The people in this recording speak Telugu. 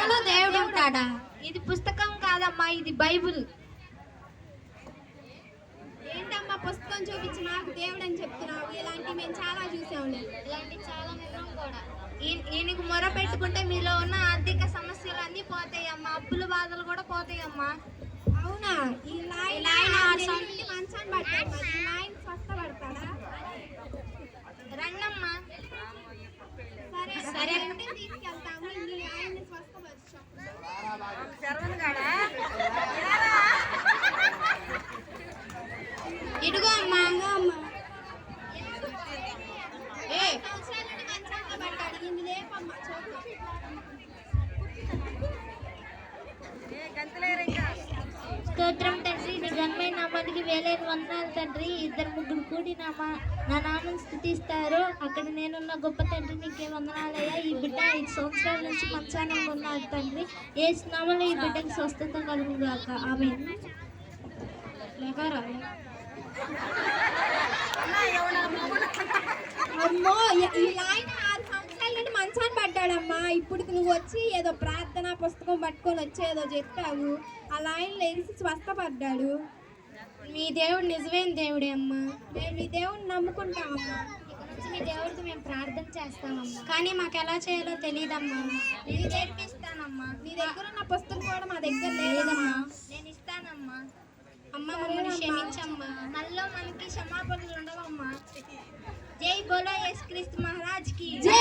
పుస్తకంలో దేవుడు ఉంటాడా? ఇది పుస్తకం కాదమ్మా, ఇది బైబుల్. ఏంటమ్మా పుస్తకం చూపించి నాకు దేవుడు అని చెప్తున్నావు? ఇలాంటివి మేము చాలా చూసాంలే. ఇలాంటి చాలా విన్నాం కూడా. ఈయనకు మొర పెట్టుకుంటే మీలో ఉన్న ఆర్థిక సమస్యలు అన్నీ పోతాయమ్మా, అప్పుల బాధలు కూడా పోతాయమ్మా. అవునా? ఈ లాయన మంచాన్ని పట్టాడు, ఈ లాయన స్వస్థపడతాడా? రండమ్మా. సరే సరే తీసుకెళ్తాము, ఈ లాయన్ని స్వస్థపరచు. ఇడుగో అమ్మా. మంచాన్ని పట్టాడు, ఇది లేపమ్మా చూద్దాం. స్తోత్రం తండ్రి, నీ ఘనమైన నామానికి వేలైన వందనాలు తండ్రి. ఇద్దరు ముగ్గురు కూడి నా నామం స్తుతిస్తారు. అక్కడ నేనున్న గొప్ప తండ్రి నీకే వందనాలయ్యా. ఈ బిడ్డ 5 సంవత్సరాల నుంచి మంచానే ఉన్నాడు తండ్రి. ఏ స్నామంలో ఈ బిడ్డకి స్వస్థత కలుగుగాక. ఆమేన్. అమ్మో, ఈ లాయన 6 సంవత్సరాల నుండి మంచాన్ని పడ్డాడమ్మా. ఇప్పుడు నువ్వు వచ్చి ఏదో ప్రార్థన పుస్తకం పట్టుకొని వచ్చి ఏదో చెప్పావు. ఆ లాయనలో ఎరిసి స్వస్థపడ్డాడు. మీ దేవుడు నిజమైన దేవుడే అమ్మా. మేము మీ దేవుడిని నమ్ముకుంటామమ్మా. మీ దేవుడికి మేము ప్రార్థన చేస్తామమ్మా, కానీ మాకు ఎలా చేయాలో తెలియదమ్మా. నేను నేర్పిస్తానమ్మా. నీ దగ్గర ఉన్న పుస్తకం కూడా మా దగ్గర లేదమ్మా. నేను ఇస్తానమ్మా. అమ్మ మమ్మల్ని క్షమించమ్మా. మనలో మనకి క్షమాపణలు ఉండవమ్మా. జై బోలో యేసుక్రీస్తు మహారాజ్ కి జై.